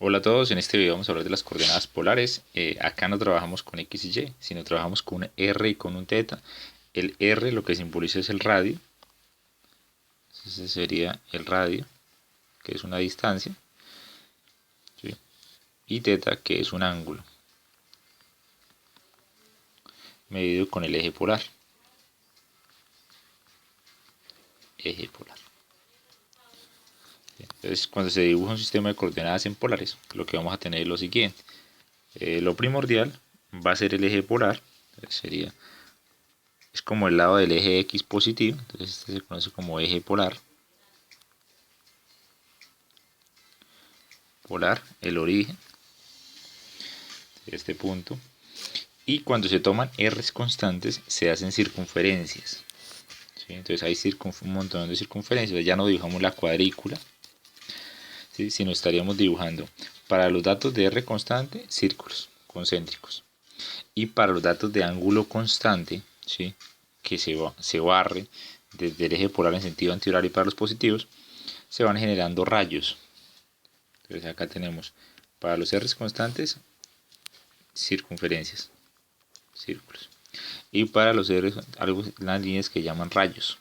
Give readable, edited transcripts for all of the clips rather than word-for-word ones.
Hola a todos, en este video vamos a hablar de las coordenadas polares. Acá no trabajamos con X y Y, sino trabajamos con un R y con un θ. El R lo que simboliza es el radio, ese sería el radio, que es una distancia, ¿sí? Y θ, que es un ángulo, medido con el eje polar. Eje polar. Entonces, cuando se dibuja un sistema de coordenadas en polares, lo que vamos a tener es lo siguiente. Lo primordial va a ser el eje polar, es como el lado del eje X positivo, entonces este se conoce como eje polar. El origen de este punto. Y cuando se toman R's constantes, se hacen circunferencias. ¿Sí? Entonces hay un montón de circunferencias. Ya no dibujamos la cuadrícula, ¿sí? Sino estaríamos dibujando para los datos de R constante, círculos concéntricos. Y para los datos de ángulo constante, ¿sí? Que se barre desde el eje polar en sentido antihorario para los positivos, se van generando rayos. Entonces acá tenemos para los R's constantes, circunferencias, círculos. Y para los R's, las líneas que llaman rayos.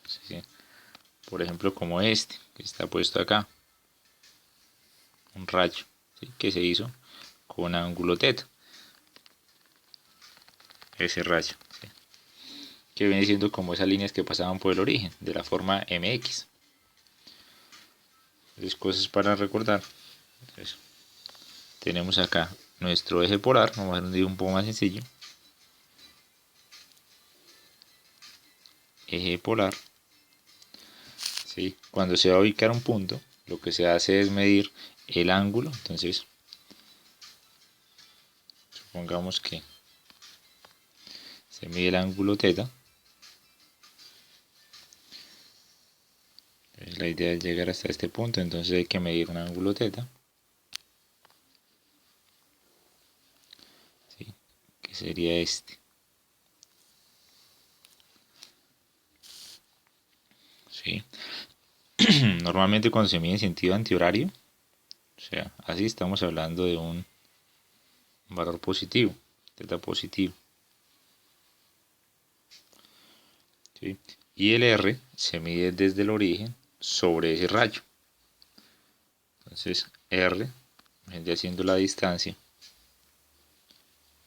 ¿Sí? Por ejemplo, como este, que está puesto acá. Un rayo, ¿sí? Que se hizo con ángulo θ. Ese rayo, ¿sí? Que viene siendo como esas líneas que pasaban por el origen, de la forma MX. Entonces, cosas para recordar. Entonces, tenemos acá nuestro eje polar. Vamos a hacer un poco más sencillo. Eje polar. ¿Sí? Cuando se va a ubicar un punto, lo que se hace es medir el ángulo. Entonces, supongamos que se mide el ángulo θ. La idea es llegar hasta este punto, entonces hay que medir un ángulo θ. ¿Sí? Que sería este. ¿Sí? Normalmente cuando se mide en sentido antihorario, o sea, así estamos hablando de un valor positivo, θ positivo. ¿Sí? Y el R se mide desde el origen sobre ese rayo. Entonces R vendría haciendo la distancia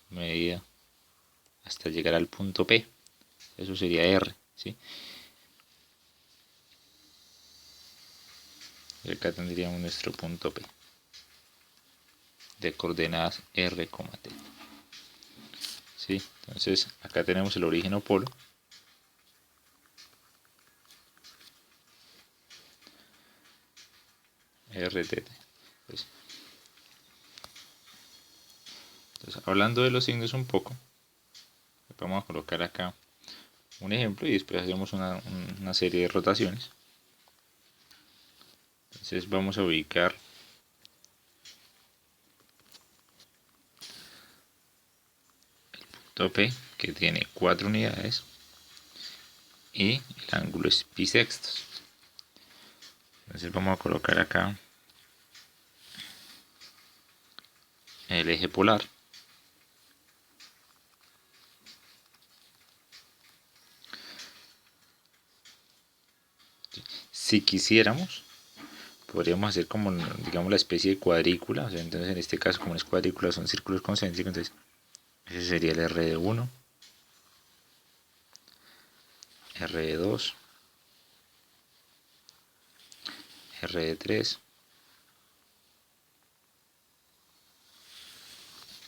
medida hasta llegar al punto P. Eso sería R. ¿Sí? Y acá tendríamos nuestro punto P de coordenadas R, T. ¿Sí? Entonces acá tenemos el origen o polo. RT. Entonces, hablando de los signos un poco, vamos a colocar acá un ejemplo y después hacemos una serie de rotaciones. Entonces vamos a ubicar el punto P, que tiene 4 unidades, y el ángulo es pi sextos. Entonces vamos a colocar acá el eje polar. Si quisiéramos, podríamos hacer como, digamos, la especie de cuadrícula. O sea, entonces en este caso, como no es cuadrícula, son círculos concéntricos. Entonces ese sería el R de 1, R de 2, R de 3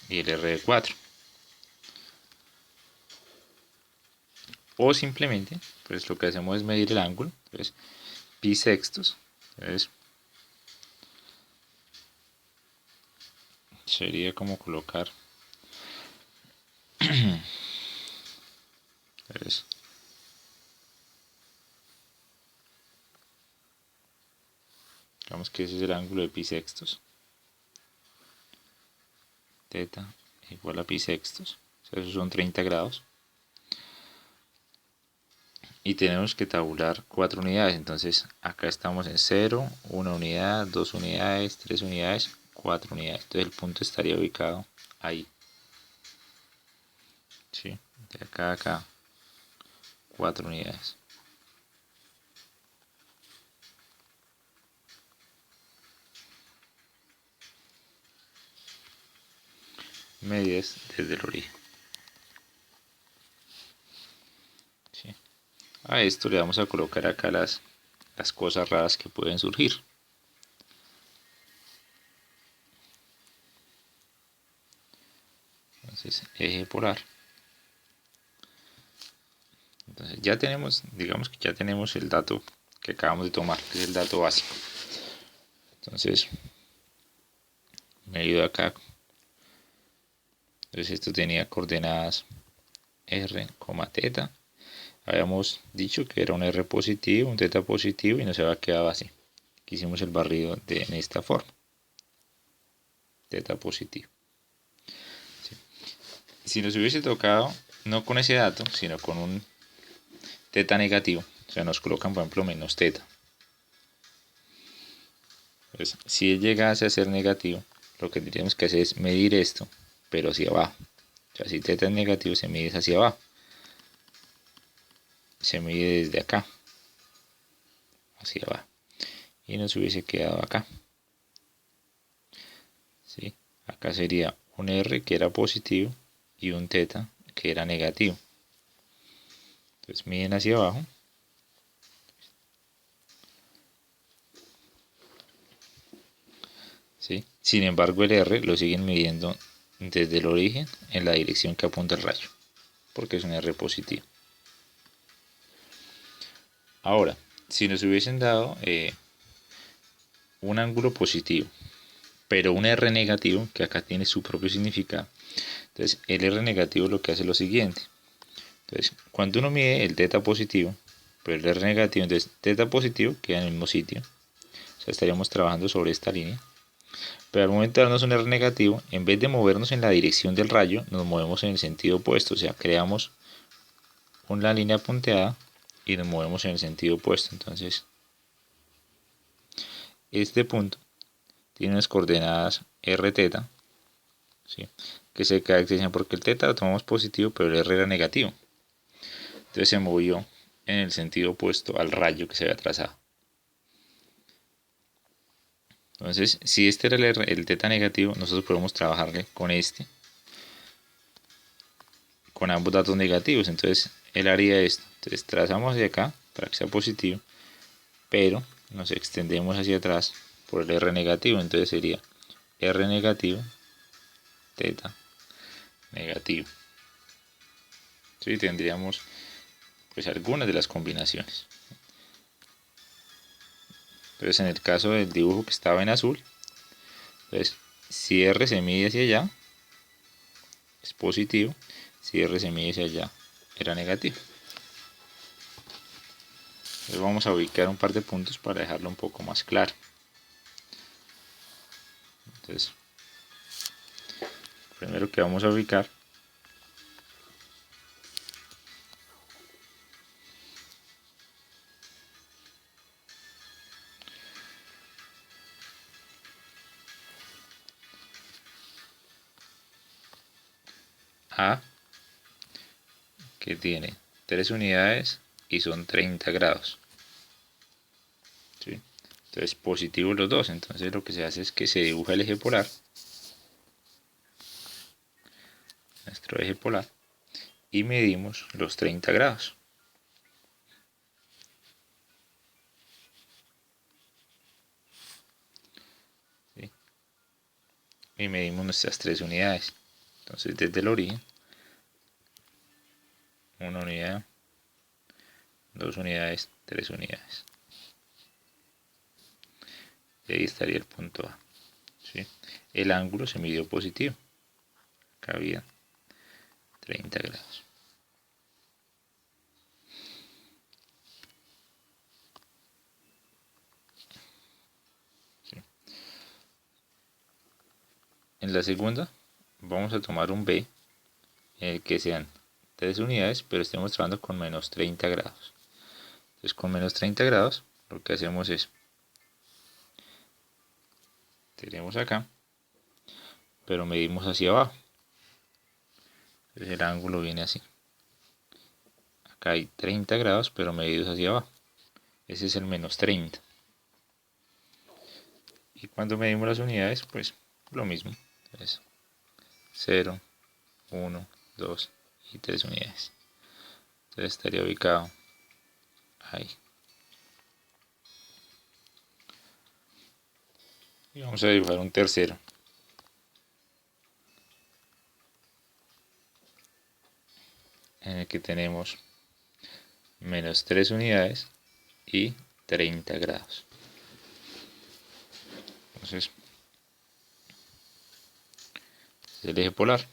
y el R de 4. O simplemente, pues lo que hacemos es medir el ángulo. Entonces, pi sextos. Entonces, sería como colocar. Entonces, digamos que ese es el ángulo de pi sextos. Θ igual a pi sextos. O sea, esos son 30 grados. y tenemos que tabular 4 unidades. Entonces acá estamos en 0, 1 unidad, 2 unidades, 3 unidades, 4 unidades. Entonces el punto estaría ubicado ahí. ¿Sí? De acá a acá, 4 unidades. Medidas desde el origen. ¿Sí? A esto le vamos a colocar acá las cosas raras que pueden surgir. Entonces, eje polar. Entonces ya tenemos, digamos que ya tenemos el dato que acabamos de tomar, que es el dato básico. Entonces, medio acá. Entonces esto tenía coordenadas r, teta. Habíamos dicho que era un r positivo, un teta positivo y nos había quedado así. Aquí hicimos el barrido en esta forma. Teta positivo. ¿Sí? Si nos hubiese tocado, no con ese dato, sino con un teta negativo, o sea, nos colocan por ejemplo menos teta. Entonces, si llegase a ser negativo, lo que tendríamos que hacer es medir esto, pero hacia abajo. O sea, si teta es negativo, se mide hacia abajo. Se mide desde acá hacia abajo. Y nos hubiese quedado acá. ¿Sí? Acá sería un R que era positivo y un teta que era negativo. Entonces miden hacia abajo. ¿Sí? Sin embargo, el R lo siguen midiendo desde el origen en la dirección que apunta el rayo, porque es un R positivo. Ahora, si nos hubiesen dado un ángulo positivo, pero un R negativo, que acá tiene su propio significado, entonces el R negativo lo que hace es lo siguiente. Entonces, cuando uno mide el teta positivo, pero el R negativo, entonces teta positivo queda en el mismo sitio. O sea, estaríamos trabajando sobre esta línea. Pero al momento de darnos un R negativo, en vez de movernos en la dirección del rayo, nos movemos en el sentido opuesto. O sea, creamos una línea punteada y nos movemos en el sentido opuesto. Entonces, este punto tiene unas coordenadas r teta, ¿sí? Que se caracterizan porque el teta lo tomamos positivo, pero el r era negativo. Entonces se movió en el sentido opuesto al rayo que se había trazado. Entonces, si este era el teta negativo, nosotros podemos trabajarle con este, con ambos datos negativos. Entonces, él haría esto. Entonces, trazamos hacia acá para que sea positivo, pero nos extendemos hacia atrás por el R negativo. Entonces sería R negativo, teta negativo. Sí, tendríamos pues algunas de las combinaciones. Entonces, en el caso del dibujo que estaba en azul, entonces, si R se mide hacia allá, es positivo. Si R se mide hacia allá, era negativo. Entonces vamos a ubicar un par de puntos para dejarlo un poco más claro. Entonces, primero que vamos a ubicar A, que tiene 3 unidades y son 30 grados. ¿Sí? Entonces positivos los dos. Entonces lo que se hace es que se dibuja el eje polar, nuestro eje polar, y medimos los 30 grados. ¿Sí? Y medimos nuestras 3 unidades. Entonces desde el origen, 1 unidad, 2 unidades, 3 unidades. Y ahí estaría el punto A. ¿Sí? El ángulo se midió positivo. Acá había 30 grados. ¿Sí? En la segunda vamos a tomar un B en el que sean 3 unidades, pero estemos trabajando con menos 30 grados. Entonces con menos 30 grados lo que hacemos es, tenemos acá, pero medimos hacia abajo. Entonces el ángulo viene así. Acá hay 30 grados, pero medidos hacia abajo. Ese es el menos 30. Y cuando medimos las unidades, pues lo mismo. Entonces 0, 1, 2 y 3 unidades. Entonces estaría ubicado ahí. Y vamos a dibujar un tercero. En el que tenemos menos 3 unidades y 30 grados. Entonces, es el eje polar.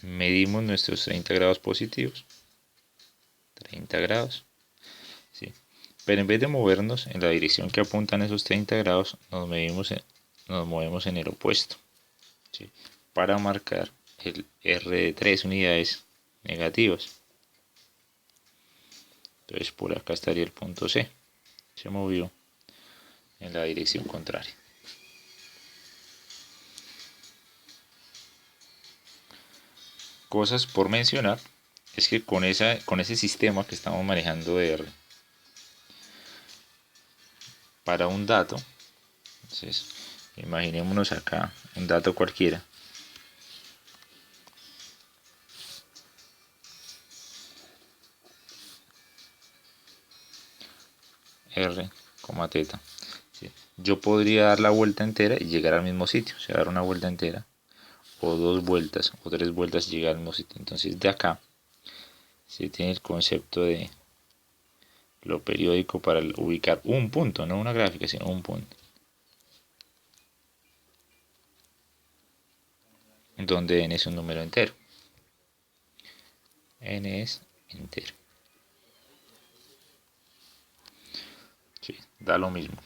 Medimos nuestros 30 grados positivos. 30 grados. ¿Sí? Pero en vez de movernos en la dirección que apuntan esos 30 grados, nos movemos en el opuesto. ¿Sí? Para marcar el R de 3 unidades negativas. Entonces por acá estaría el punto C. Se movió en la dirección contraria. Cosas por mencionar es que con ese sistema que estamos manejando de R para un dato, entonces imaginémonos acá un dato cualquiera, R, teta. ¿Sí? Yo podría dar la vuelta entera y llegar al mismo sitio, o sea, dar una vuelta entera, o 2 vueltas, o 3 vueltas y llegar al mismo sitio. Entonces de acá se tiene el concepto de lo periódico para ubicar un punto, no una gráfica, sino un punto. Donde n es un número entero. N es entero. Sí, da lo mismo.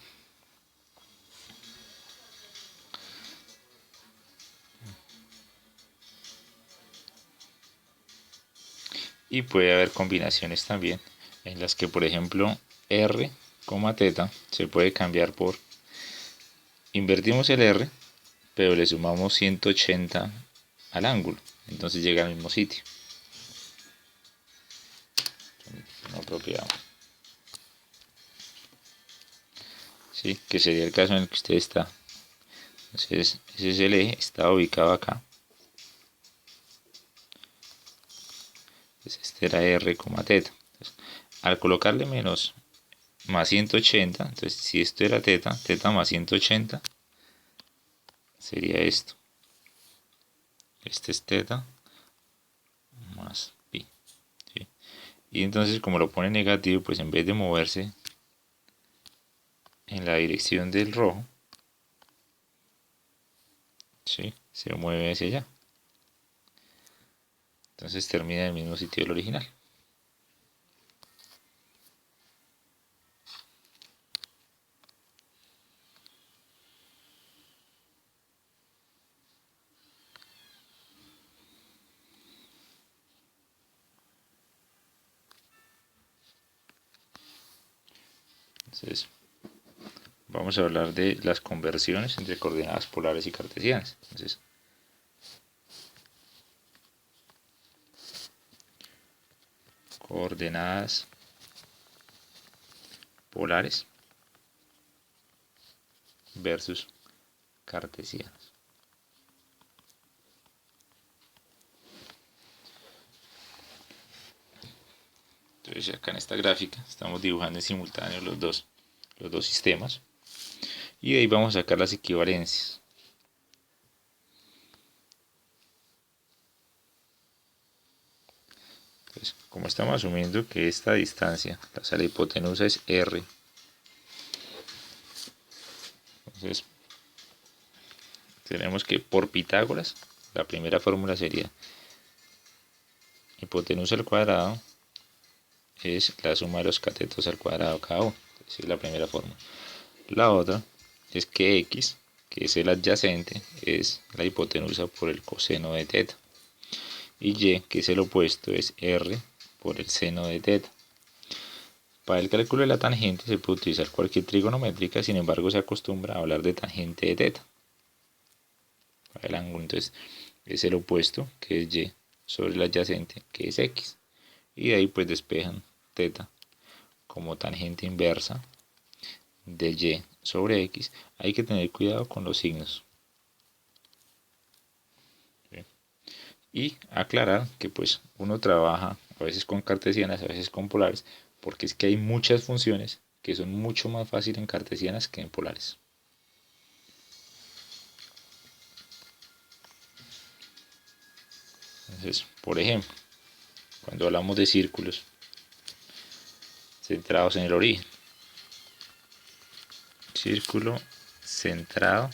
Y puede haber combinaciones también en las que, por ejemplo, R, teta se puede cambiar por, invertimos el R, pero le sumamos 180 al ángulo, entonces llega al mismo sitio. No propiedad. Sí, que sería el caso en el que usted está. Entonces, ese es el eje, está ubicado acá. Entonces, este era R, teta. Entonces, al colocarle menos más 180, entonces si esto era teta, teta más 180 sería esto. Este es teta más pi. ¿Sí? Y entonces como lo pone negativo, pues en vez de moverse en la dirección del rojo, ¿sí? Se mueve hacia allá. Entonces termina en el mismo sitio del original. Entonces vamos a hablar de las conversiones entre coordenadas polares y cartesianas. Entonces, coordenadas polares versus cartesianas. Entonces acá en esta gráfica estamos dibujando en simultáneo los dos sistemas y de ahí vamos a sacar las equivalencias. Entonces, como estamos asumiendo que esta distancia, la hipotenusa es R, entonces tenemos que por Pitágoras, la primera fórmula sería hipotenusa al cuadrado es la suma de los catetos al cuadrado cada uno. Esa es la primera fórmula. La otra es que x, que es el adyacente, es la hipotenusa por el coseno de teta. Y y, que es el opuesto, es r por el seno de teta. Para el cálculo de la tangente se puede utilizar cualquier trigonométrica, sin embargo se acostumbra a hablar de tangente de teta. Para el ángulo, entonces, es el opuesto, que es y, sobre el adyacente, que es x. Y de ahí pues despejan teta como tangente inversa de y sobre x. Hay que tener cuidado con los signos. ¿Sí? Y aclarar que pues uno trabaja a veces con cartesianas, a veces con polares, porque es que hay muchas funciones que son mucho más fáciles en cartesianas que en polares. Entonces, por ejemplo, cuando hablamos de círculos centrados en el origen, círculo centrado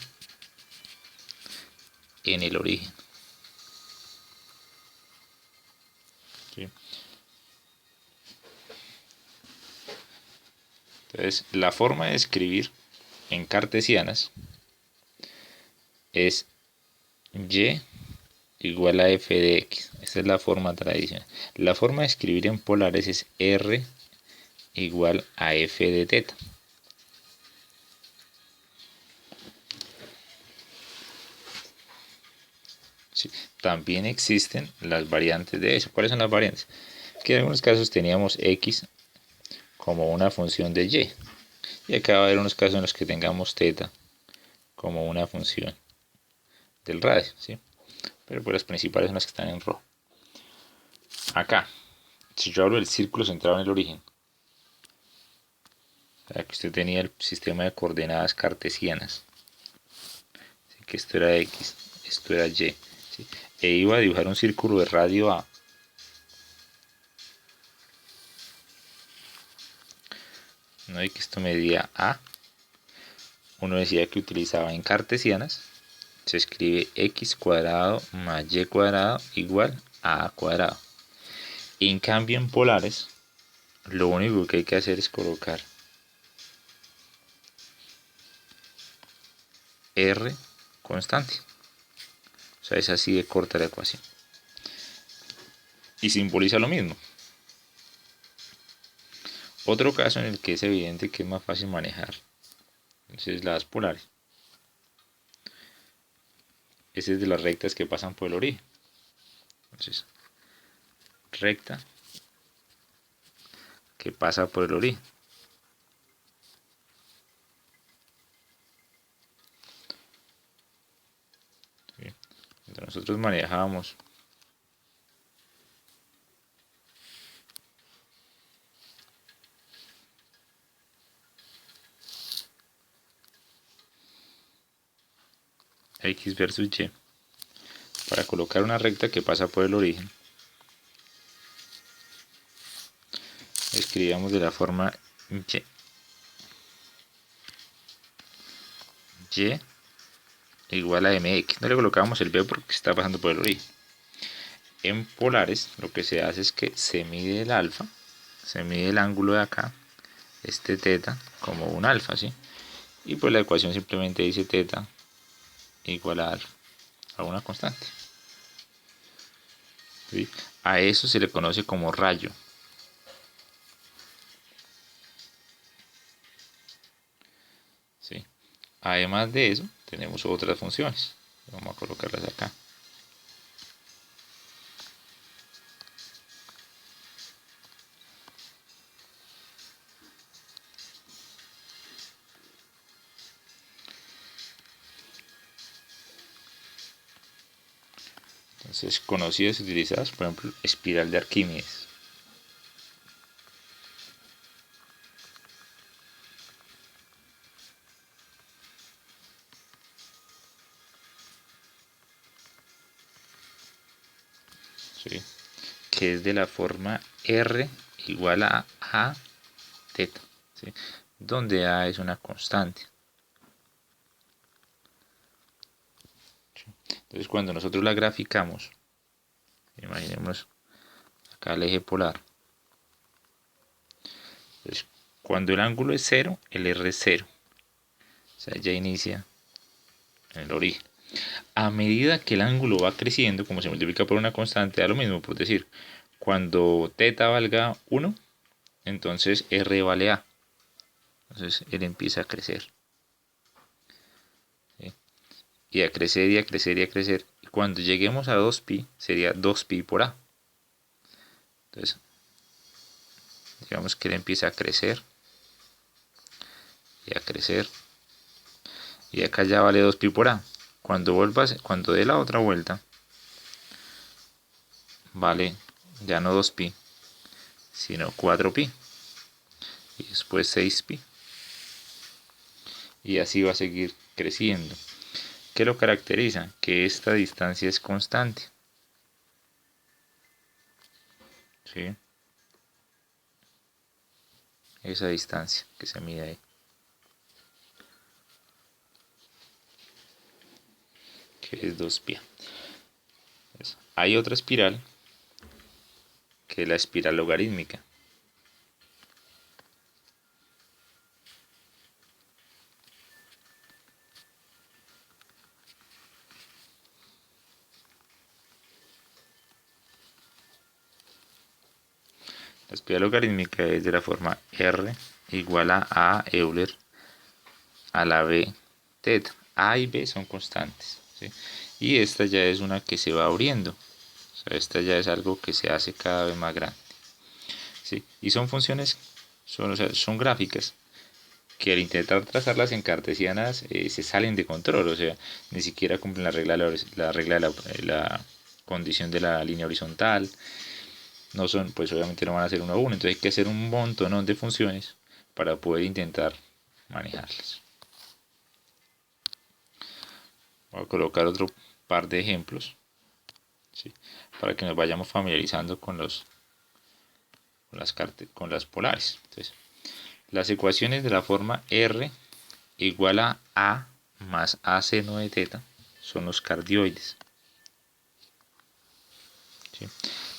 en el origen. ¿Sí? Entonces, la forma de escribir en cartesianas es y igual a f de x. Esta es la forma tradicional. La forma de escribir en polares es r igual a f de teta. Sí. También existen las variantes de eso. ¿Cuáles son las variantes? Que en algunos casos teníamos x como una función de y. Y acá va a haber unos casos en los que tengamos teta como una función del radio, ¿sí? Pero pues las principales son las que están en rojo. Acá, si yo hablo del círculo centrado en el origen, que usted tenía el sistema de coordenadas cartesianas, ¿sí? Que esto era x, esto era y, ¿sí? E iba a dibujar un círculo de radio a. ¿No? Y que esto medía a. Uno decía que utilizaba en cartesianas, se escribe x cuadrado más y cuadrado igual a cuadrado. En cambio en polares, lo único que hay que hacer es colocar r constante. O sea, es así de corta la ecuación. Y simboliza lo mismo. Otro caso en el que es evidente que es más fácil manejar, entonces las polares. Ese es de las rectas que pasan por el origen. Entonces, recta que pasa por el origen. ¿Sí? Entonces nosotros manejábamos x versus y para colocar una recta que pasa por el origen. Escribíamos de la forma y igual a mx. No le colocábamos el b porque está pasando por el origen. En polares lo que se hace es que se mide el alfa, se mide el ángulo de acá, este teta, como un alfa, ¿sí? Y pues la ecuación simplemente dice teta igual a alfa, a una constante. ¿Sí? A eso se le conoce como rayo. ¿Sí? Además de eso, tenemos otras funciones. Vamos a colocarlas acá. Entonces, conocidas y utilizadas, por ejemplo, espiral de Arquímedes. ¿Sí? Que es de la forma r igual a teta, ¿sí? Donde a es una constante. Entonces cuando nosotros la graficamos, imaginemos acá el eje polar. Entonces, cuando el ángulo es 0, el r es 0. O sea, ya inicia en el origen. A medida que el ángulo va creciendo, como se multiplica por una constante, da lo mismo, por decir, cuando teta valga 1, entonces R vale A. Entonces él empieza a crecer. ¿Sí? Y a crecer y a crecer y a crecer. Y cuando lleguemos a 2pi, sería 2pi por A. Entonces, digamos que él empieza a crecer y a crecer. Y acá ya vale 2pi por A. Cuando dé la otra vuelta, vale ya no 2pi, sino 4pi. Y después 6pi. Y así va a seguir creciendo. ¿Qué lo caracteriza? Que esta distancia es constante. ¿Sí? Esa distancia que se mide ahí. Que es 2pi. Hay otra espiral, que es la espiral logarítmica. La espiral logarítmica es de la forma R igual a Euler a la B teta. A y B son constantes. ¿Sí? Y esta ya es una que se va abriendo. O sea, esta ya es algo que se hace cada vez más grande. ¿Sí? Y son funciones, son gráficas que al intentar trazarlas en cartesianas se salen de control. O sea, ni siquiera cumplen la regla de la condición de la línea horizontal. No son, pues obviamente no van a ser uno a uno. Entonces hay que hacer un montón de funciones para poder intentar manejarlas. Voy a colocar otro par de ejemplos, ¿sí? Para que nos vayamos familiarizando con las polares. Entonces, las ecuaciones de la forma R igual a más A seno de teta son los cardioides. ¿Sí?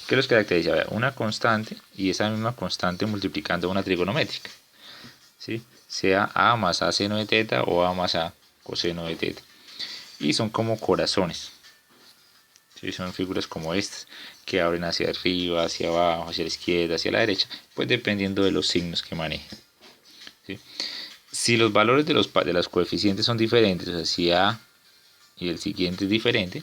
¿Qué los caracteriza? Una constante y esa misma constante multiplicando una trigonométrica. ¿Sí? Sea A más A seno de teta o A más A coseno de teta. Y son como corazones. ¿Sí? Son figuras como estas, que abren hacia arriba, hacia abajo, hacia la izquierda, hacia la derecha, pues dependiendo de los signos que manejen. ¿Sí? Si los valores de los coeficientes son diferentes, o sea, si A y el siguiente es diferente,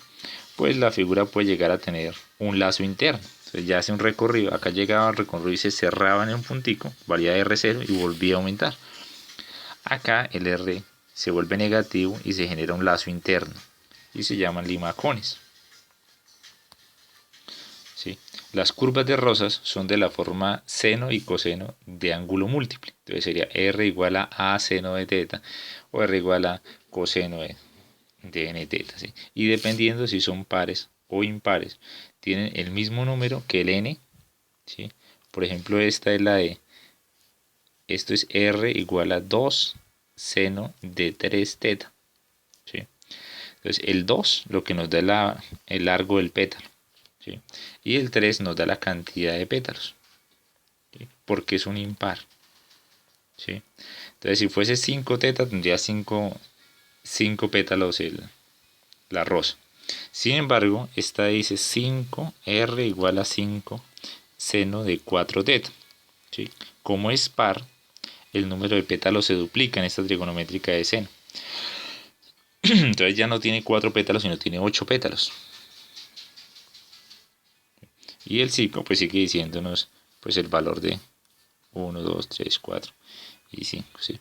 pues la figura puede llegar a tener un lazo interno. Entonces ya hace un recorrido, acá llegaba al recorrido y se cerraba en un puntico, valía R0 y volvía a aumentar. Acá el R se vuelve negativo y se genera un lazo interno y se llaman limacones. ¿Sí? Las curvas de Rosas son de la forma seno y coseno de ángulo múltiple. Entonces sería R igual a seno de teta o R igual a coseno de n teta. ¿Sí? Y dependiendo si son pares o impares, tienen el mismo número que el n. ¿Sí? Por ejemplo, esta es la de, esto es R igual a 2 seno de 3 teta. ¿Sí? Entonces el 2 lo que nos da el largo del pétalo. ¿Sí? Y el 3 nos da la cantidad de pétalos, ¿sí? Porque es un impar. ¿Sí? Entonces si fuese 5 teta tendría 5 pétalos la rosa. Sin embargo, esta dice 5R igual a 5 seno de 4 teta. ¿Sí? Como es par, el número de pétalos se duplica en esta trigonométrica de seno. Entonces ya no tiene 4 pétalos, sino tiene 8 pétalos. Y el ciclo pues sigue diciéndonos pues el valor de 1, 2, 3, 4 y 5, ¿sí?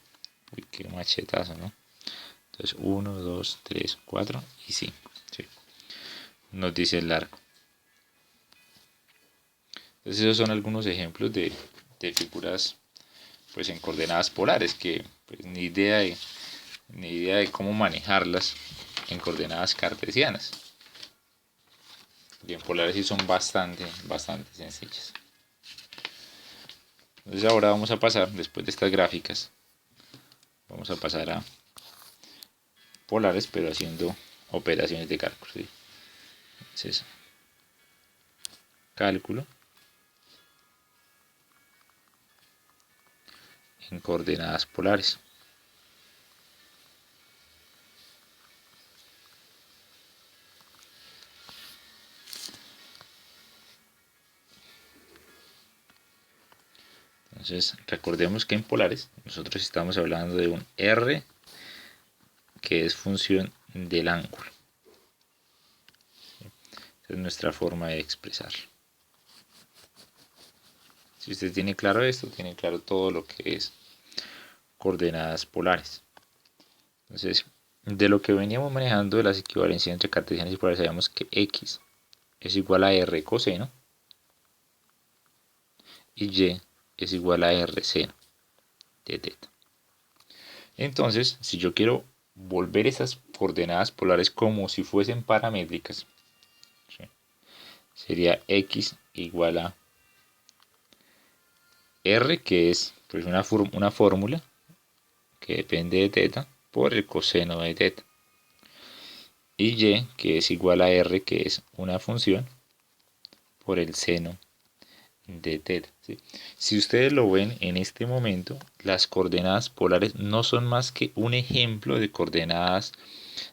Uy, qué machetazo, ¿no? Entonces 1, 2, 3, 4 y 5, ¿sí? Nos dice el largo. Entonces esos son algunos ejemplos de figuras pues en coordenadas polares que pues, ni idea de cómo manejarlas en coordenadas cartesianas. Y en polares sí son bastante sencillas. Entonces ahora vamos a pasar, después de estas gráficas, vamos a pasar a polares, pero haciendo operaciones de cálculo. ¿Sí? Entonces, cálculo en coordenadas polares. Entonces recordemos que en polares nosotros estamos hablando de un R que es función del ángulo. Esa es nuestra forma de expresar. Si usted tiene claro esto, tiene claro todo lo que es coordenadas polares. Entonces, de lo que veníamos manejando de las equivalencias entre cartesianas y polares, sabíamos que X es igual a R coseno y Y es igual a R seno de teta. Entonces, si yo quiero volver esas coordenadas polares como si fuesen paramétricas, ¿sí?, sería X igual a R, que es pues una fórmula que depende de teta, por el coseno de teta. Y Y, que es igual a R, que es una función, por el seno de teta, ¿sí? Si ustedes lo ven en este momento, las coordenadas polares no son más que un ejemplo de coordenadas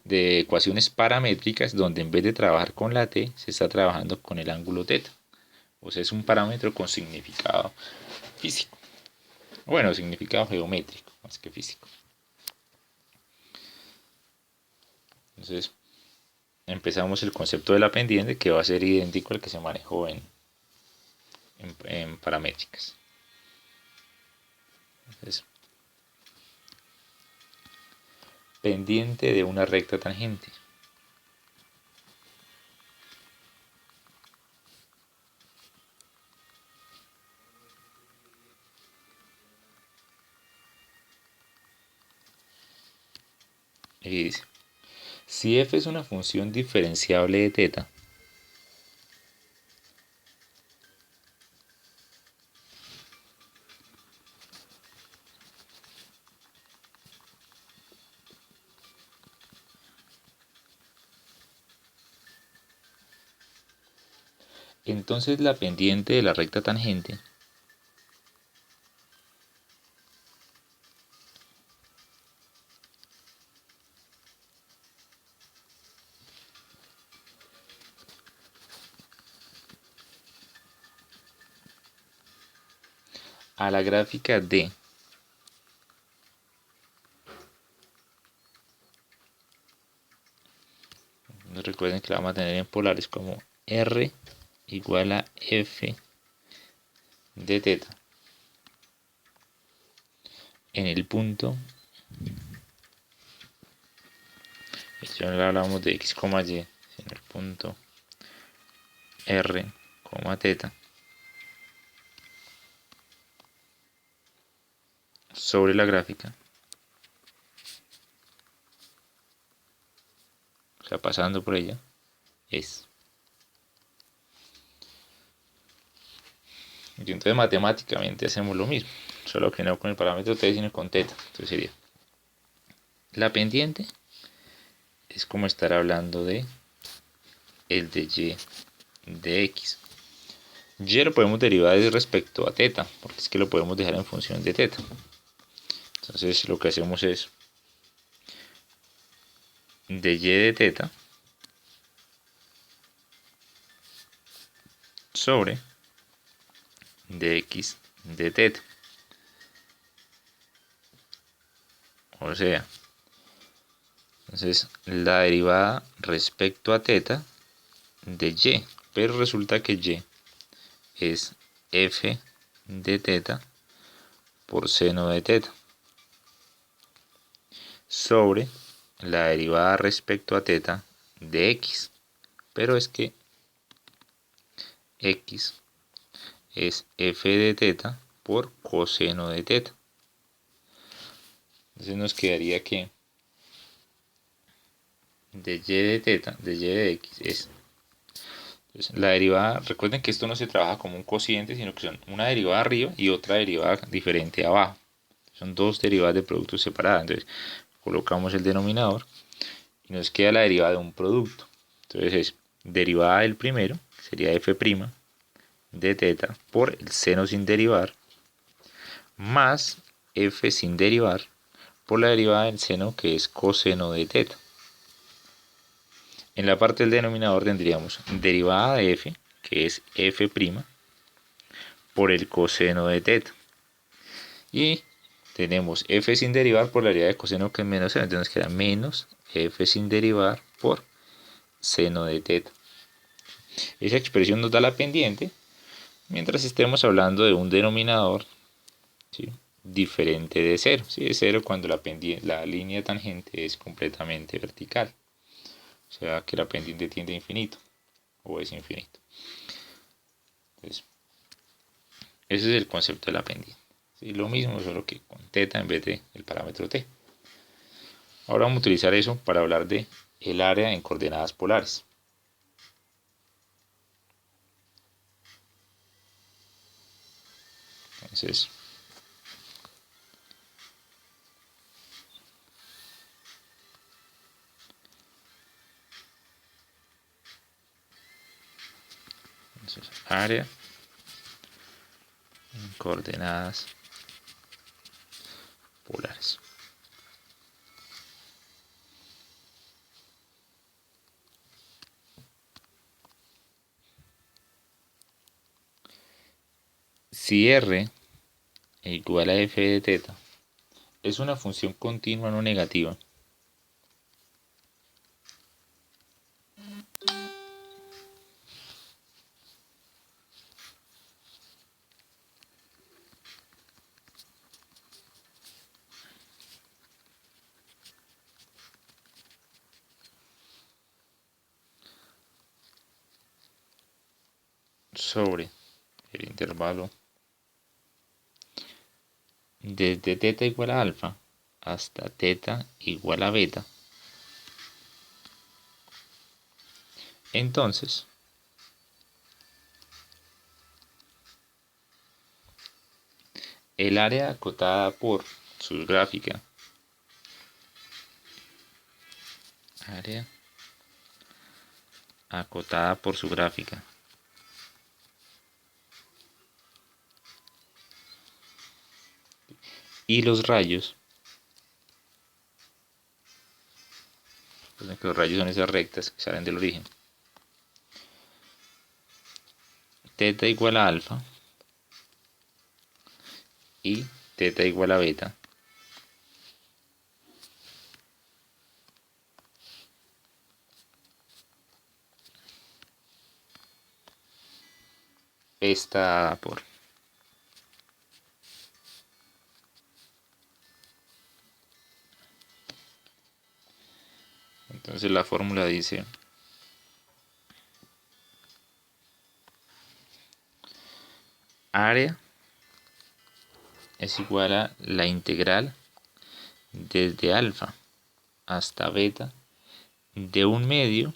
de ecuaciones paramétricas donde en vez de trabajar con la t, se está trabajando con el ángulo teta. O sea, es un parámetro con significado físico. Bueno, significado geométrico, más que físico. Entonces, empezamos el concepto de la pendiente, que va a ser idéntico al que se manejó en paramétricas. Entonces, pendiente de una recta tangente. Y dice, si f es una función diferenciable de teta, entonces la pendiente de la recta tangente a la gráfica de recuerden que la vamos a tener en polares como R igual a F de teta en el punto, ya hablamos de X, Y, en el punto R, teta, sobre la gráfica, o sea, pasando por ella, es. Y entonces matemáticamente hacemos lo mismo, solo que no con el parámetro t, sino con teta. Entonces sería, la pendiente es como estar hablando de el de y de x. Y lo podemos derivar respecto a teta, porque es que lo podemos dejar en función de teta. Entonces lo que hacemos es de y de teta sobre de x de teta. O sea, entonces la derivada respecto a teta de y, pero resulta que y es f de teta por seno de teta sobre la derivada respecto a teta de x, pero es que x es f de teta por coseno de teta. Entonces nos quedaría que de y de teta, de y de x es, entonces, la derivada, recuerden que esto no se trabaja como un cociente, sino que son una derivada arriba y otra derivada diferente abajo. Son dos derivadas de productos separadas. Entonces colocamos el denominador y nos queda la derivada de un producto. Entonces es derivada del primero, sería f' de teta por el seno sin derivar, más f sin derivar por la derivada del seno, que es coseno de teta. En la parte del denominador tendríamos derivada de f, que es f' por el coseno de teta. Y tenemos f sin derivar por la derivada de coseno que es menos seno. Entonces queda menos f sin derivar por seno de teta. Esa expresión nos da la pendiente mientras estemos hablando de un denominador, ¿sí?, diferente de 0. ¿Sí? Es 0 cuando la línea tangente es completamente vertical. O sea que la pendiente tiende a infinito o es infinito. Entonces, ese es el concepto de la pendiente. ¿Sí? Lo mismo, solo que con teta en vez de el parámetro t. Ahora vamos a utilizar eso para hablar de el área en coordenadas polares. Entonces, área en coordenadas polares. Si r igual a f de teta es una función continua no negativa, sobre el intervalo desde teta igual a alfa hasta teta igual a beta, entonces el área acotada por su gráfica, área acotada por su gráfica y los rayos, que los rayos son esas rectas que salen del origen, teta igual a alfa y teta igual a beta, está dada por. Entonces la fórmula dice área es igual a la integral desde alfa hasta beta de un medio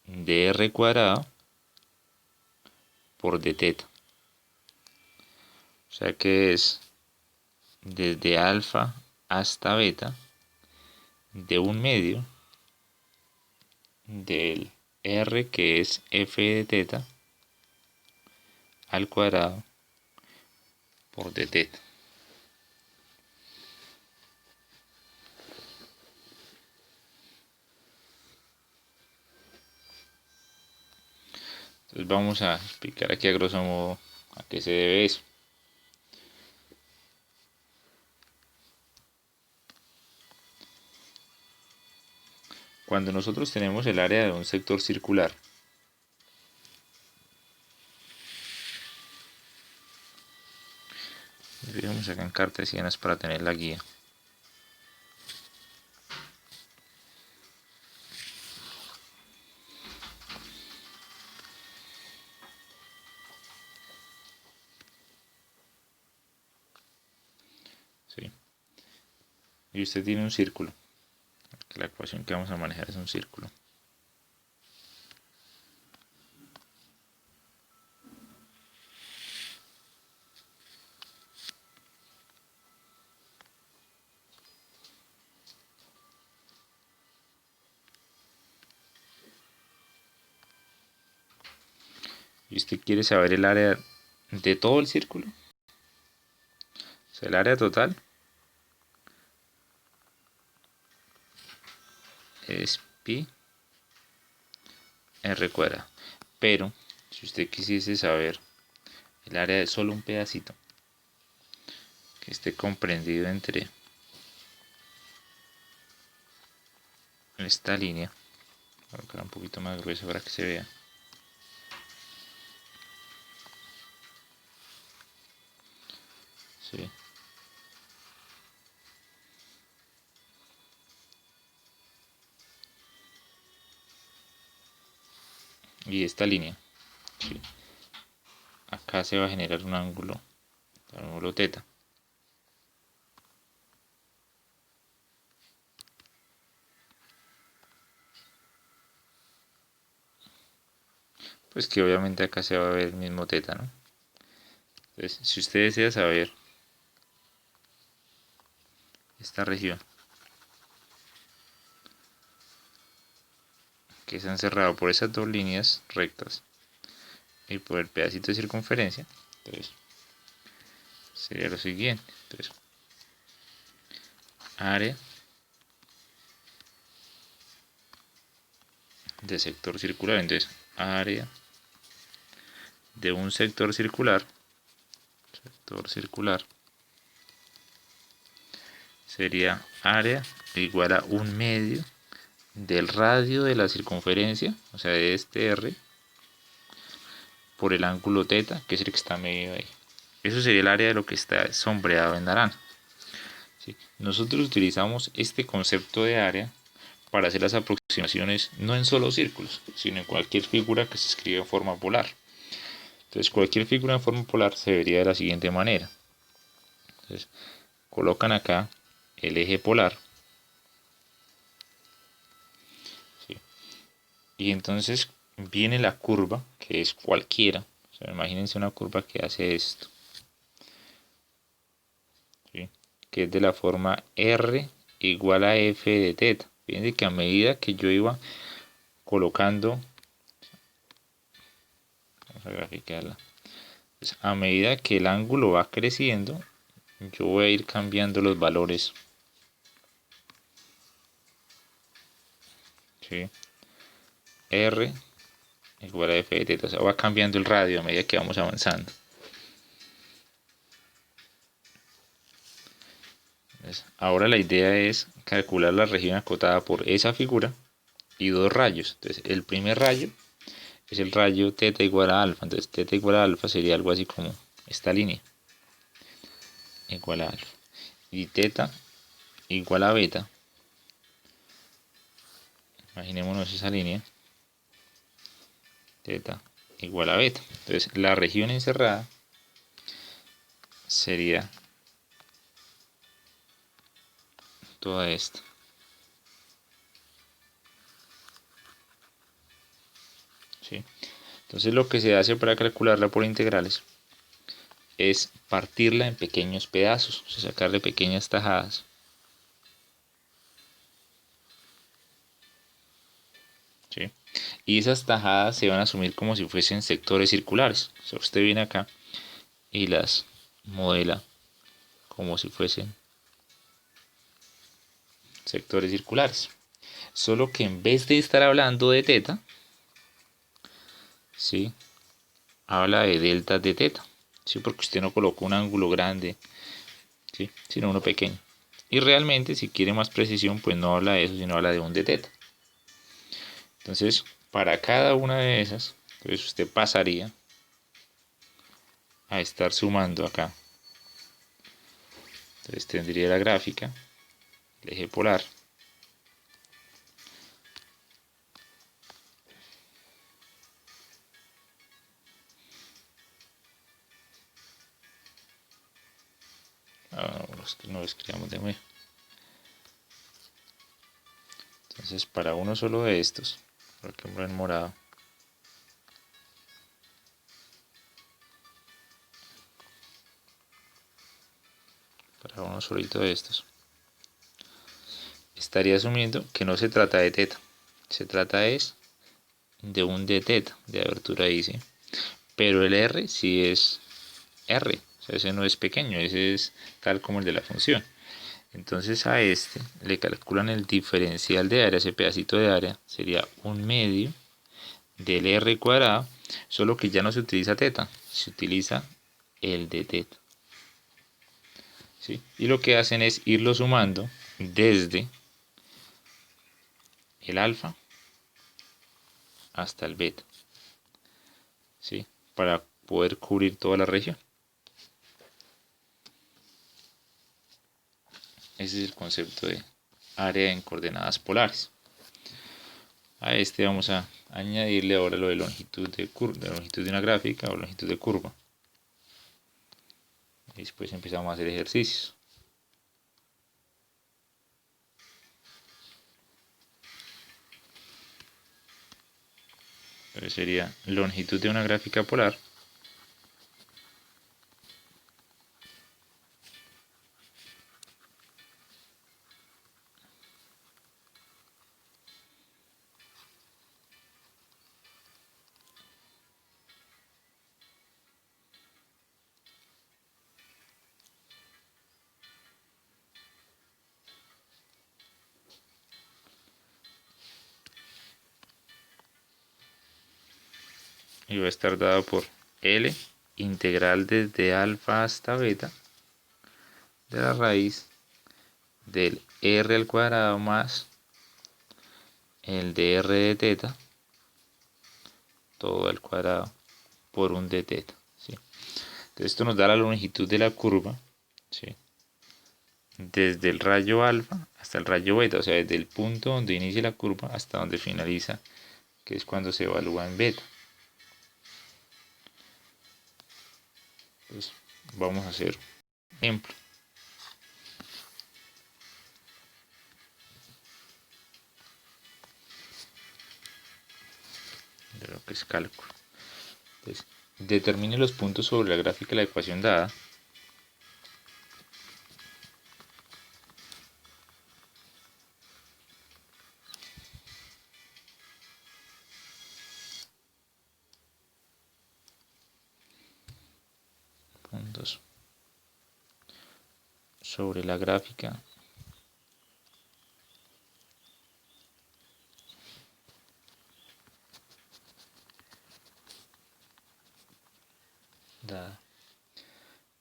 de r cuadrado por d teta. O sea que es desde alfa hasta beta de un medio del r, que es f de teta, al cuadrado por d teta. Entonces vamos a explicar aquí a grosso modo a qué se debe eso. Cuando nosotros tenemos el área de un sector circular, fijemos acá en cartesianas para tener la guía. ¿Sí? Y usted tiene un círculo. La ecuación que vamos a manejar es un círculo. Y usted quiere saber el área de todo el círculo. O sea, el área total es pi r cuadrado. Pero si usted quisiese saber el área de solo un pedacito que esté comprendido entre esta línea. Voy a colocar un poquito más grueso para que se vea. Sí. Y esta línea, sí. Acá se va a generar un ángulo teta. Pues que obviamente acá se va a ver el mismo teta, ¿no? Entonces, si usted desea saber esta región que está encerrado por esas dos líneas rectas y por el pedacito de circunferencia, entonces sería lo siguiente. Entonces, área de sector circular. Entonces, área de un sector circular sería área igual a un medio del radio de la circunferencia, o sea, de este R, por el ángulo teta, que es el que está medido ahí. Eso sería el área de lo que está sombreado en naranja. ¿Sí? Nosotros utilizamos este concepto de área para hacer las aproximaciones no en solo círculos, sino en cualquier figura que se escriba en forma polar. Entonces, cualquier figura en forma polar se vería de la siguiente manera. Entonces, colocan acá el eje polar. ¿Sí? Y entonces viene la curva, que es cualquiera. O sea, imagínense una curva que hace esto. ¿Sí? Que es de la forma R igual a F de teta. Fíjense que a medida que yo iba colocando, vamos a graficarla, pues a medida que el ángulo va creciendo, yo voy a ir cambiando los valores. ¿Sí? R igual a F de teta, o sea, va cambiando el radio a medida que vamos avanzando. Entonces, ahora la idea es calcular la región acotada por esa figura y dos rayos. Entonces, el primer rayo es el rayo teta igual a alfa. Entonces, teta igual a alfa sería algo así como esta línea. Igual a alfa. Y teta igual a beta. Imaginémonos esa línea. Teta igual a beta. Entonces, la región encerrada sería toda esta. ¿Sí? Entonces, lo que se hace para calcularla por integrales es partirla en pequeños pedazos, o sea, sacarle pequeñas tajadas. ¿Sí? Y esas tajadas se van a asumir como si fuesen sectores circulares. O sea, usted viene acá y las modela como si fuesen sectores circulares. Solo que en vez de estar hablando de teta, ¿sí? Habla de delta de teta. ¿Sí? Porque usted no colocó un ángulo grande, ¿sí? Sino uno pequeño. Y realmente, si quiere más precisión, pues no habla de eso, sino habla de un de teta. Entonces, para cada una de esas, pues usted pasaría a estar sumando acá. Entonces tendría la gráfica, el eje polar. No lo escribamos de nuevo. Entonces, para uno solo de estos, por ejemplo en morado, para uno solito de estos, estaría asumiendo que no se trata de teta, se trata es de un de teta, de abertura ahí, ¿sí? Pero el R sí es R, o sea, ese no es pequeño, ese es tal como el de la función. Entonces a este le calculan el diferencial de área, ese pedacito de área sería un medio del R cuadrado, solo que ya no se utiliza teta, se utiliza el de teta. ¿Sí? Y lo que hacen es irlo sumando desde el alfa hasta el beta, ¿sí? Para poder cubrir toda la región. Ese es el concepto de área en coordenadas polares. A este vamos a añadirle ahora lo de longitud de longitud de una gráfica o longitud de curva. Y después empezamos a hacer ejercicios. Entonces sería longitud de una gráfica polar y va a estar dado por L integral desde alfa hasta beta de la raíz del R al cuadrado más el de R de teta todo al cuadrado por un de teta, ¿sí? Entonces esto nos da la longitud de la curva, ¿sí? Desde el rayo alfa hasta el rayo beta, o sea, desde el punto donde inicia la curva hasta donde finaliza, que es cuando se evalúa en beta. Entonces vamos a hacer un ejemplo. De lo que es cálculo. Entonces, determine los puntos sobre la gráfica de la ecuación dada. Puntos sobre la gráfica dada,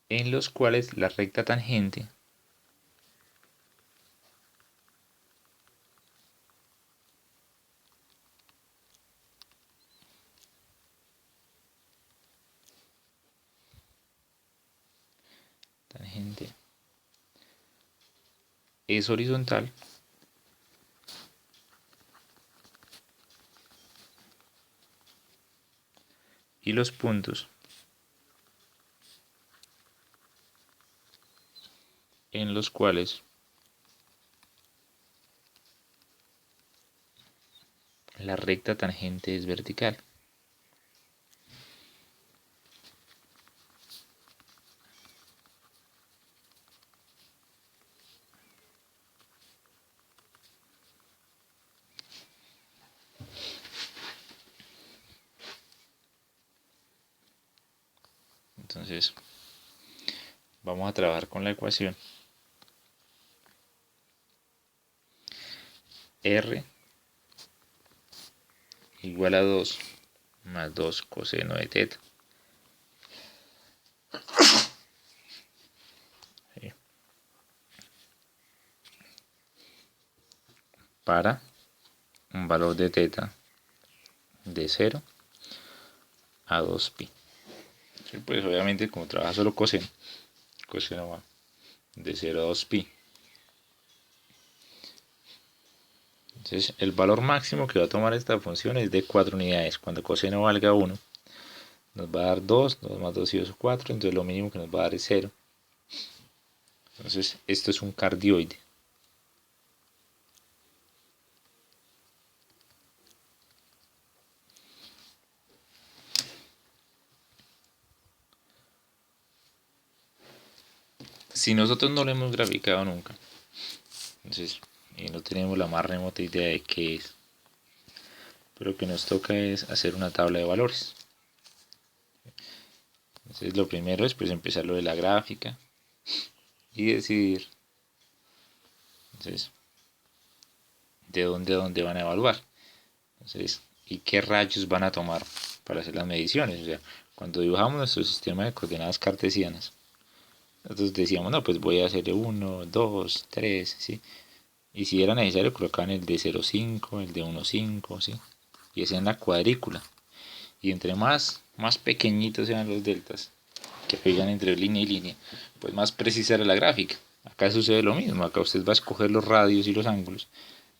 en los cuales la recta tangente es horizontal y los puntos en los cuales la recta tangente es vertical. Entonces vamos a trabajar con la ecuación R igual a 2 más 2 coseno de teta. ¿Sí? Para un valor de teta de 0 a 2pi. ¿Sí? Pues obviamente como trabaja solo coseno, coseno va de 0 a 2pi. Entonces el valor máximo que va a tomar esta función es de 4 unidades. Cuando coseno valga 1, nos va a dar 2, 2 más 2 y 2 4, entonces lo mínimo que nos va a dar es 0. Entonces esto es un cardioide. Si nosotros no lo hemos graficado nunca, entonces no tenemos la más remota idea de qué es, pero lo que nos toca es hacer una tabla de valores. Entonces lo primero es pues empezar lo de la gráfica y decidir entonces de dónde a dónde van a evaluar, entonces y qué rayos van a tomar para hacer las mediciones, o sea, cuando dibujamos nuestro sistema de coordenadas cartesianas, nosotros decíamos, no, pues voy a hacer 1, 2, 3, ¿sí? Y si era necesario, colocaban el de 0,5, el de 1,5, ¿sí? Y hacían la cuadrícula. Y entre más pequeñitos sean los deltas que pegan entre línea y línea, pues más precisa era la gráfica. Acá sucede lo mismo, acá usted va a escoger los radios y los ángulos,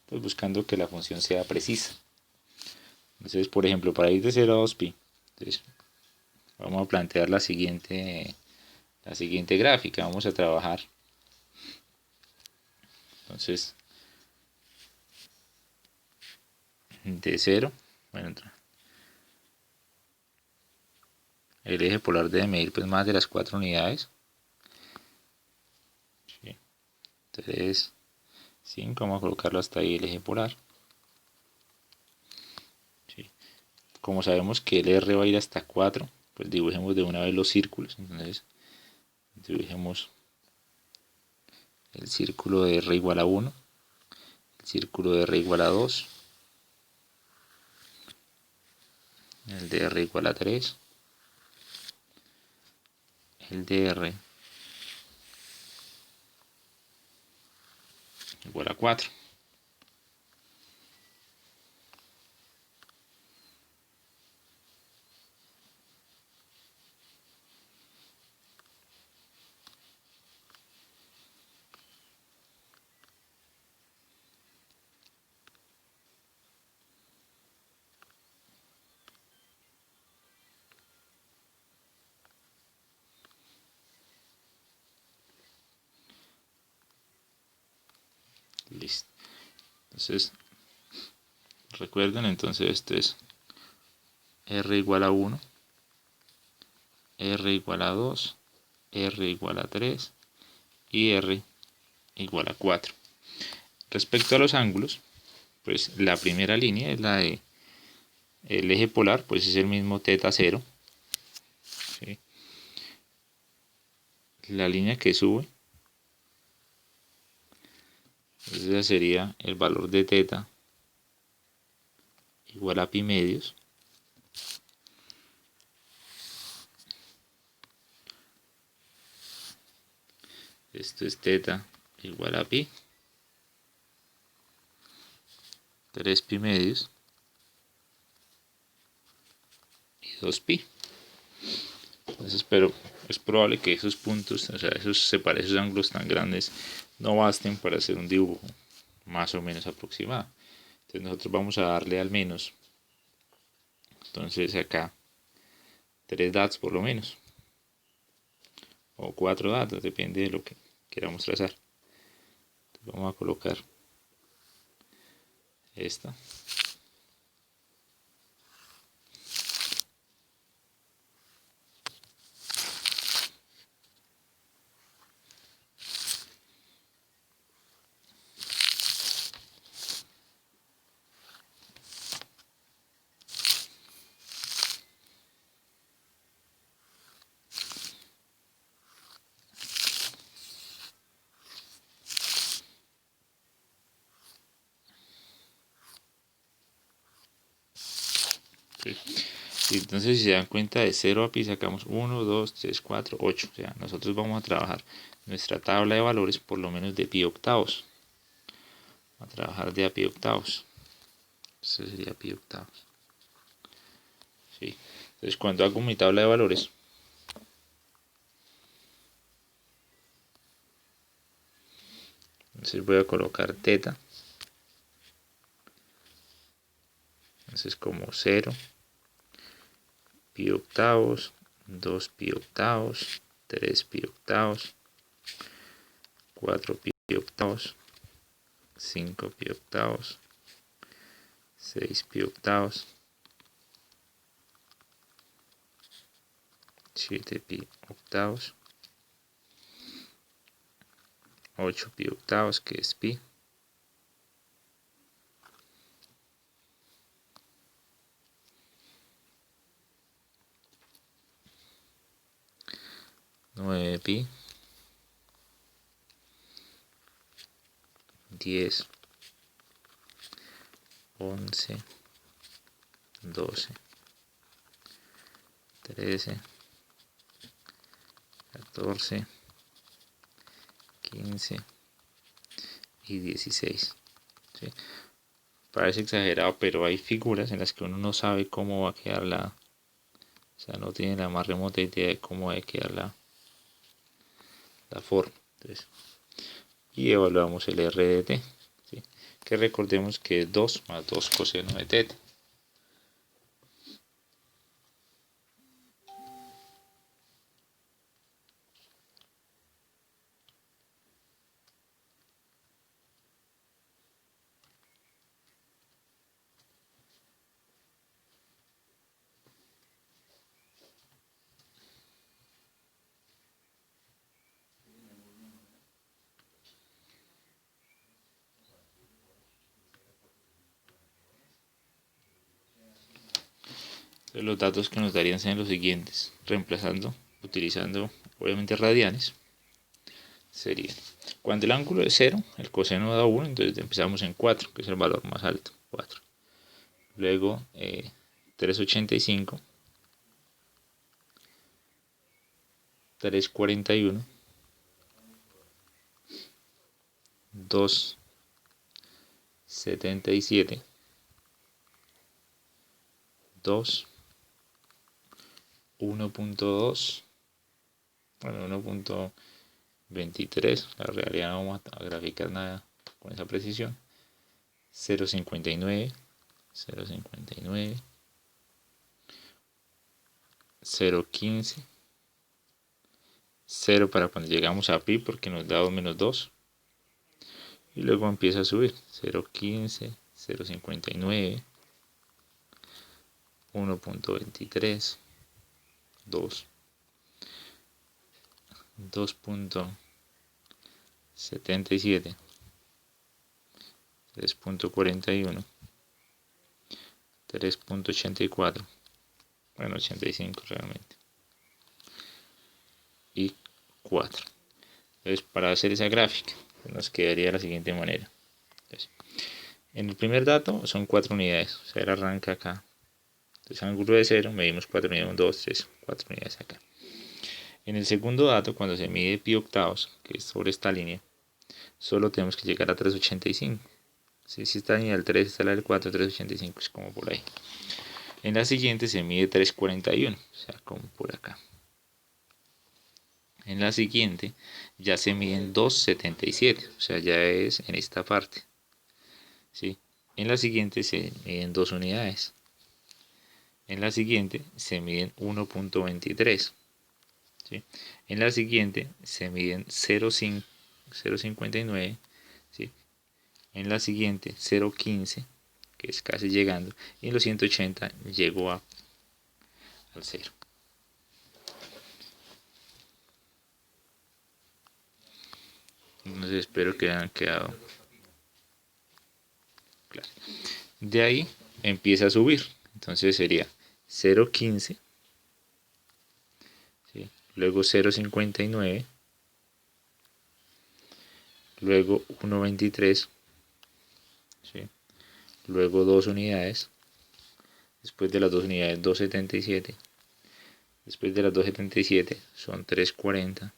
pues buscando que la función sea precisa. Entonces, por ejemplo, para ir de 0 a 2pi, entonces vamos a plantear la siguiente gráfica, vamos a trabajar. Entonces, de 0, bueno, el eje polar debe medir pues más de las 4 unidades. ¿Sí? 3, 5, vamos a colocarlo hasta ahí el eje polar. ¿Sí? Como sabemos que el R va a ir hasta 4, pues dibujemos de una vez los círculos. Entonces, dibujemos el círculo de R igual a 1, el círculo de R igual a 2, el de R igual a 3, el de R igual a 4. Listo. Entonces, recuerden, entonces esto es R igual a 1, R igual a 2, R igual a 3 y R igual a 4. Respecto a los ángulos, pues la primera línea es la de el eje polar, pues es el mismo teta 0. ¿Sí? La línea que sube, esa sería el valor de teta igual a pi medios. Esto es teta igual a pi, 3 pi medios y 2 pi. Entonces, pero es probable que esos puntos, o sea, esos ángulos tan grandes no basten para hacer un dibujo más o menos aproximado. Entonces nosotros vamos a darle al menos, entonces acá 3 datos por lo menos, o 4 datos, depende de lo que queramos trazar. Entonces vamos a colocar esta. Y entonces, si se dan cuenta, de 0 a pi sacamos 1, 2, 3, 4, 8. O sea, nosotros vamos a trabajar nuestra tabla de valores por lo menos de pi octavos. A trabajar de a pi octavos. Eso sería pi octavos. ¿Sí? Entonces, cuando hago mi tabla de valores, entonces voy a colocar teta. Entonces, como 0, pi octavos, 2 pi octavos, 3 pi octavos, 4 pi octavos, 5 pi octavos, 6 pi octavos, 7 pi octavos, 8 pi octavos, que es pi, 9 pi, 10, 11, 12, 13, 14, 15 y 16. ¿Sí? Parece exagerado, pero hay figuras en las que uno no sabe cómo va a quedar o sea, no tiene la más remota idea de cómo va a quedar la forma. Entonces, y evaluamos el R de t, ¿sí? Que recordemos que es 2 más 2 coseno de teta. Entonces, los datos que nos darían serían los siguientes, utilizando obviamente radianes, serían, cuando el ángulo es 0, el coseno da 1, entonces empezamos en 4, que es el valor más alto, 4. Luego 385, 341, 277, 2, 1.2, bueno, 1.23, la realidad no vamos a graficar nada con esa precisión, 0.59, 0.59, 0.15, 0 para cuando llegamos a pi porque nos da 2 menos 2, y luego empieza a subir, 0.15, 0.59, 1.23, 2, 2.77, 3.41, 3.84, bueno, 85 realmente, y 4. Entonces, para hacer esa gráfica, nos quedaría de la siguiente manera. Entonces, en el primer dato son 4 unidades, o sea, él arranca acá. Entonces, ángulo de 0, medimos 4 unidades, 1, 2, 3, 4 unidades acá. En el segundo dato, cuando se mide pi octavos, que es sobre esta línea, solo tenemos que llegar a 385. Si esta línea del 3, está la del 4, 385 es como por ahí. En la siguiente se mide 341, o sea, como por acá. En la siguiente ya se miden 277, o sea, ya es en esta parte. ¿Sí? En la siguiente se miden 2 unidades. En la siguiente se miden 1.23. ¿Sí? En la siguiente se miden 0.59. ¿Sí? En la siguiente 0.15, que es casi llegando. Y en los 180 llegó al 0. Entonces espero que hayan quedado claro. De ahí empieza a subir. Entonces sería 0.15, ¿sí? Luego 0.59, luego 1.23, ¿sí? Luego 2 unidades, después de las 2 unidades 2.77, después de las 2.77 son 3.40,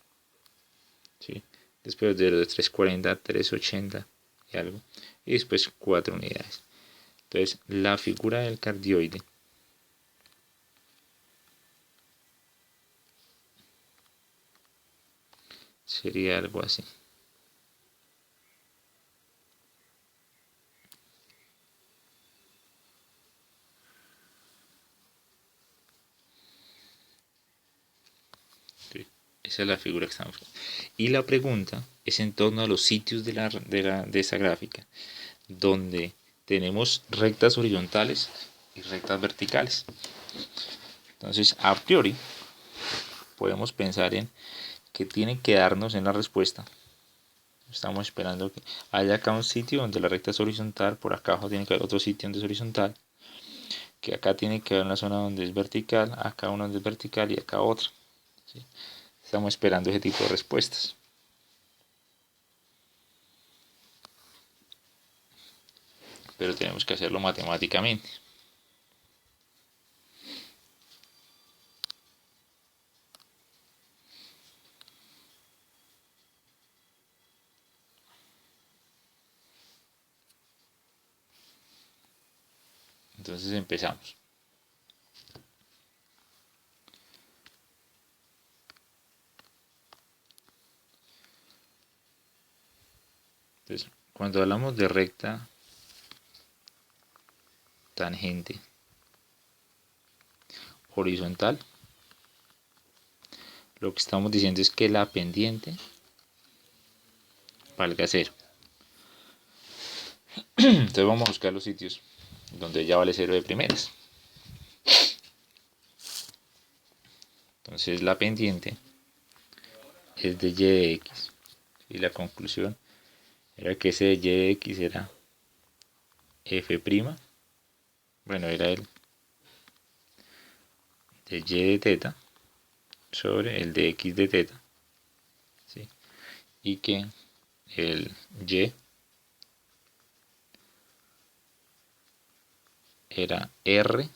¿sí? Después de los 3.40, 3.80 y algo, y después 4 unidades. Entonces la figura del cardioide sería algo así. Esa es la figura que estamos viendo. Y la pregunta es en torno a los sitios de esa gráfica, donde tenemos rectas horizontales y rectas verticales. Entonces, a priori, podemos pensar en que tiene que darnos en la respuesta. Estamos esperando que haya acá un sitio donde la recta es horizontal, por acá abajo tiene que haber otro sitio donde es horizontal, que acá tiene que haber una zona donde es vertical, acá una donde es vertical y acá otra. ¿Sí? Estamos esperando ese tipo de respuestas. Pero tenemos que hacerlo matemáticamente. Entonces empezamos. Entonces, cuando hablamos de recta tangente horizontal, lo que estamos diciendo es que la pendiente valga 0. Entonces vamos a buscar los sitios donde ya vale 0 de primeras. Entonces la pendiente es de y de x. Y la conclusión era que ese de y de x era f'. Bueno, era el de y de teta sobre el de x de teta. ¿Sí? Y que el y era r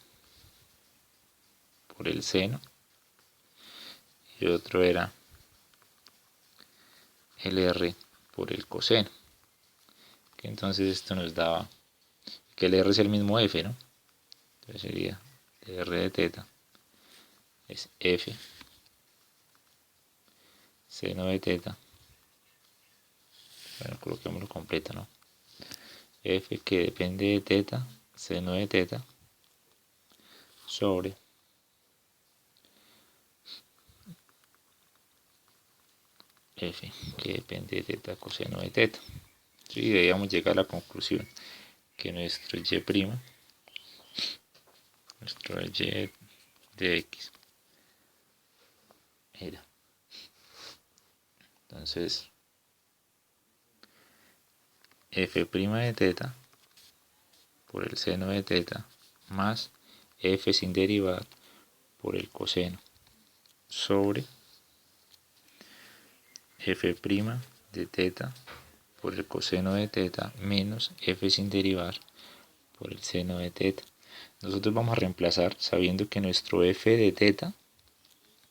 por el seno y otro era el r por el coseno. Que entonces esto nos daba que el r es el mismo f, ¿no? Entonces sería r de teta es f seno de teta. Bueno, coloquémoslo completo, ¿no? F que depende de teta, seno de teta, sobre F que depende de teta, coseno de teta. Sí, debíamos llegar a la conclusión que nuestro y', nuestro y de x era. Entonces, f' de teta por el seno de teta más f sin derivar por el coseno sobre f' de teta por el coseno de teta menos f sin derivar por el seno de teta. Nosotros vamos a reemplazar sabiendo que nuestro f de teta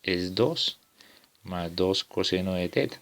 es 2 más 2 coseno de teta.